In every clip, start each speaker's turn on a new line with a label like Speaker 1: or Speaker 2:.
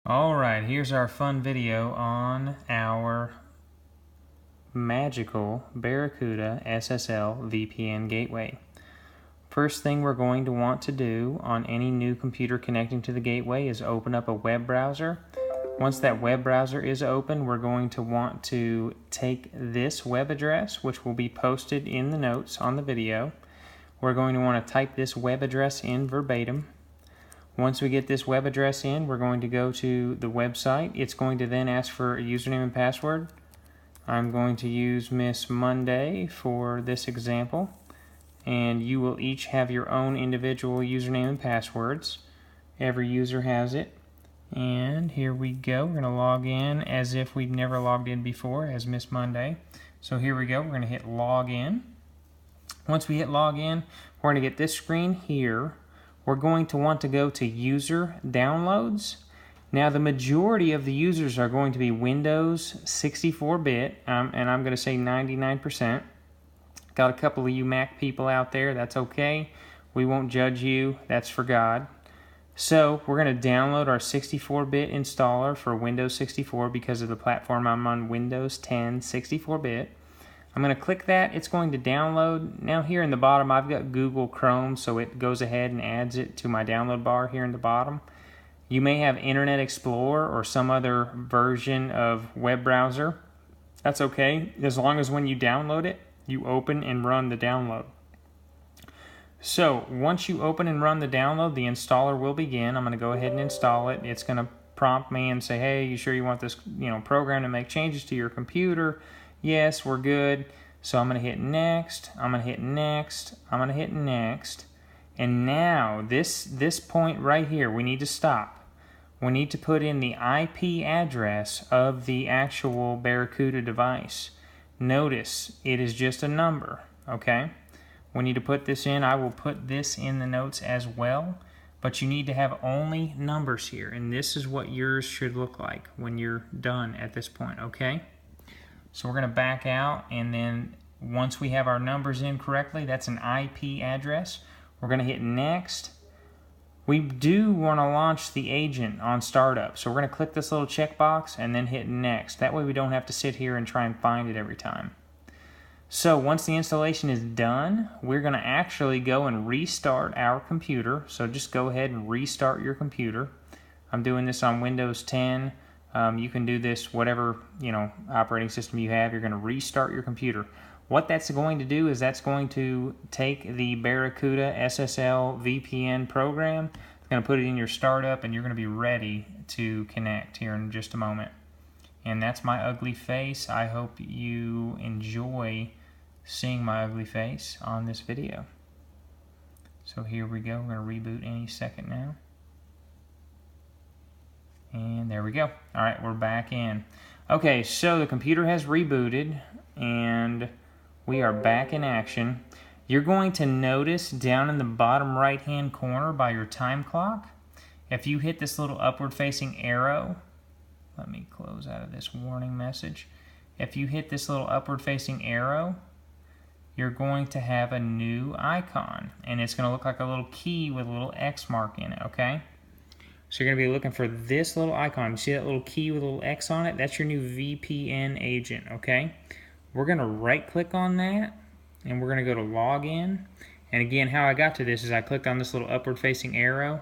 Speaker 1: Alright, here's our fun video on our magical Barracuda SSL VPN gateway. First thing we're going to want to do on any new computer connecting to the gateway is open up a web browser. Once that web browser is open, we're going to want to take this web address, which will be posted in the notes on the video. We're going to want to type this web address in verbatim. Once we get this web address in, we're going to go to the website. It's going to then ask for a username and password. I'm going to use Miss Monday for this example, and you will each have your own individual username and passwords. Every user has it. And here we go. We're going to log in as if we've never logged in before as Miss Monday. So here we go. We're going to hit log in. Once we hit log in, we're going to get this screen here. We're going to want to go to user downloads. Now the majority of the users are going to be Windows 64-bit, and I'm going to say 99%. Got a couple of you Mac people out there, that's okay. We won't judge you, that's for God. So we're going to download our 64-bit installer for Windows 64 because of the platform I'm on, Windows 10 64-bit. I'm going to click that. It's going to download. Now here in the bottom I've got Google Chrome, so it goes ahead and adds it to my download bar here in the bottom. You may have Internet Explorer or some other version of web browser. That's okay, as long as when you download it, you open and run the download. So once you open and run the download, the installer will begin. I'm going to go ahead and install it. It's going to prompt me and say, hey, you sure you want this program to make changes to your computer? Yes, we're good. So I'm going to hit next, I'm going to hit next, I'm going to hit next. And now this point right here, we need to stop. We need to put in the IP address of the actual Barracuda device. Notice it is just a number, okay? We need to put this in. I will put this in the notes as well, but you need to have only numbers here, and this is what yours should look like when you're done at this point, okay? So we're going to back out, and then once we have our numbers in correctly, that's an IP address. We're going to hit next. We do want to launch the agent on startup, so we're going to click this little checkbox and then hit next. That way we don't have to sit here and try and find it every time. So once the installation is done, we're going to actually go and restart our computer. So just go ahead and restart your computer. I'm doing this on Windows 10. You can do this whatever operating system you have. You're going to restart your computer. What that's going to do is that's going to take the Barracuda SSL VPN program. It's going to put it in your startup, and you're going to be ready to connect here in just a moment. And that's my ugly face. I hope you enjoy seeing my ugly face on this video. So here we go. We're going to reboot any second now. And there we go. All right, we're back in. Okay, so the computer has rebooted, and we are back in action. You're going to notice down in the bottom right-hand corner by your time clock, if you hit this little upward-facing arrow, let me close out of this warning message. If you hit this little upward-facing arrow, you're going to have a new icon, and it's going to look like a little key with a little X mark in it, okay? So you're going to be looking for this little icon. You see that little key with a little X on it? That's your new VPN agent, okay? We're going to right-click on that, and we're going to go to Login. And again, how I got to this is I clicked on this little upward-facing arrow.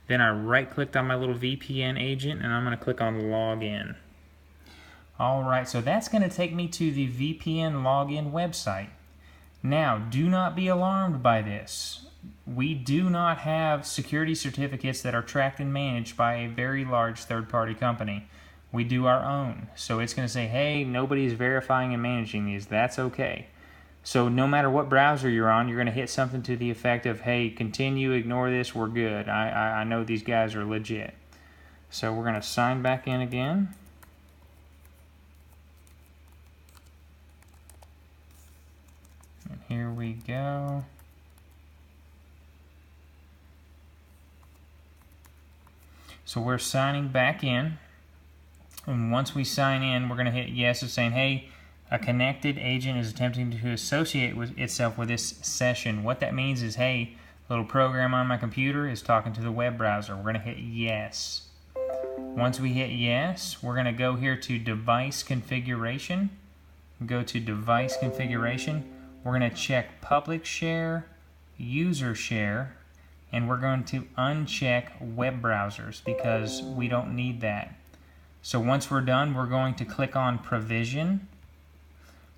Speaker 1: Then I right-clicked on my little VPN agent, and I'm going to click on Login. All right, so that's going to take me to the VPN login website. Now, do not be alarmed by this. We do not have security certificates that are tracked and managed by a very large third-party company. We do our own. So it's going to say, hey, nobody's verifying and managing these. That's okay. So no matter what browser you're on, you're going to hit something to the effect of, hey, continue, ignore this, we're good. I know these guys are legit. So we're going to sign back in again. And here we go. So we're signing back in, and once we sign in, we're going to hit yes. It's saying, hey, a connected agent is attempting to associate itself with this session. What that means is, hey, the little program on my computer is talking to the web browser. We're going to hit yes. Once we hit yes, we're going to go here to device configuration. Go to device configuration. We're going to check public share, user share, and we're going to uncheck web browsers because we don't need that. So once we're done, we're going to click on provision.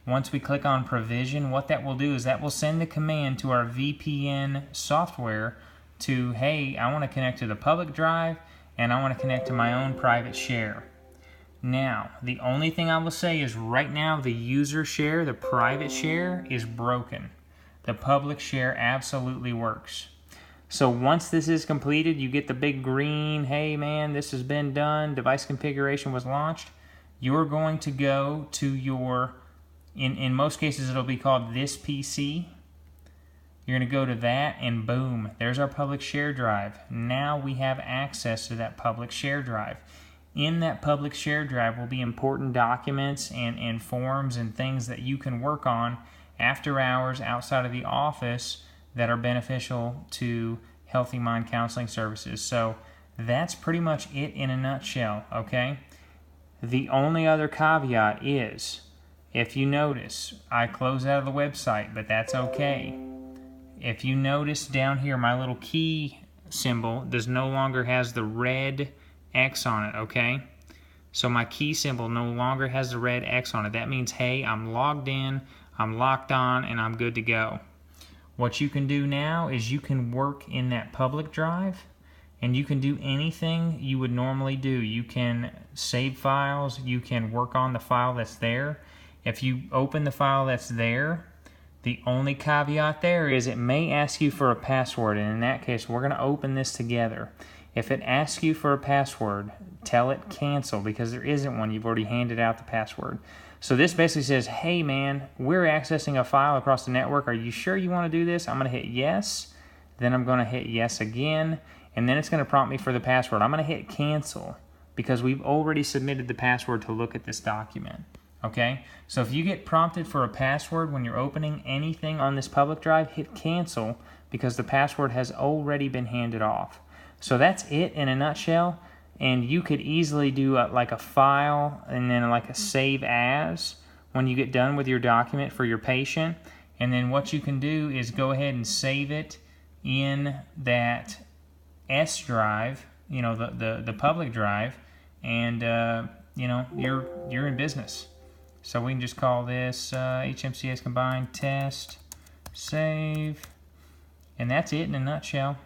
Speaker 1: Once we click on provision, what that will do is that will send the command to our VPN software to, hey, I want to connect to the public drive and I want to connect to my own private share. Now, the only thing I will say is right now the user share, the private share, is broken. The public share absolutely works. So once this is completed, you get the big green, hey man, this has been done, device configuration was launched. You're going to go to your, in most cases it'll be called this PC. You're going to go to that and boom, there's our public share drive. Now we have access to that public share drive. In that public share drive will be important documents and forms and things that you can work on after hours outside of the office that are beneficial to Healthy Mind Counseling Services. So that's pretty much it in a nutshell, okay? The only other caveat is, if you notice, I close out of the website, but that's okay. If you notice down here, my little key symbol no longer has the red X on it, okay? So my key symbol no longer has the red X on it. That means, hey, I'm logged in, I'm locked on, and I'm good to go. What you can do now is you can work in that public drive, and you can do anything you would normally do. You can save files, you can work on the file that's there. If you open the file that's there, the only caveat there is it may ask you for a password, and in that case, we're going to open this together. If it asks you for a password, tell it cancel because there isn't one. You've already handed out the password. So this basically says, hey man, we're accessing a file across the network. Are you sure you want to do this? I'm going to hit yes. Then I'm going to hit yes again. And then it's going to prompt me for the password. I'm going to hit cancel because we've already submitted the password to look at this document. Okay, so if you get prompted for a password when you're opening anything on this public drive, hit cancel because the password has already been handed off. So that's it in a nutshell, and you could easily do like a file and then like a save as when you get done with your document for your patient, and then what you can do is go ahead and save it in that S drive, you know, the public drive, and you know, you're in business. So we can just call this HMCS Combined Test, Save, and that's it in a nutshell.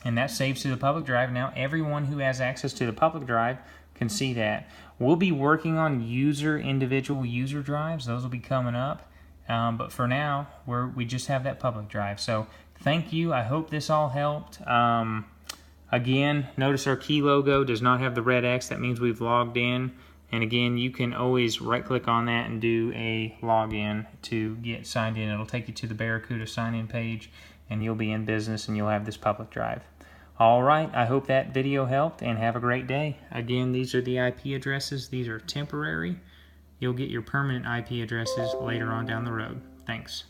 Speaker 1: And that saves to the public drive. Now everyone who has access to the public drive can see that. We'll be working on individual user drives. Those will be coming up. But for now, we just have that public drive. So thank you. I hope this all helped. Again, notice our key logo does not have the red X. That means we've logged in. And again, you can always right-click on that and do a login to get signed in. It'll take you to the Barracuda sign-in page, and you'll be in business, and you'll have this public drive. All right, I hope that video helped, and have a great day. Again, these are the IP addresses. These are temporary. You'll get your permanent IP addresses later on down the road. Thanks.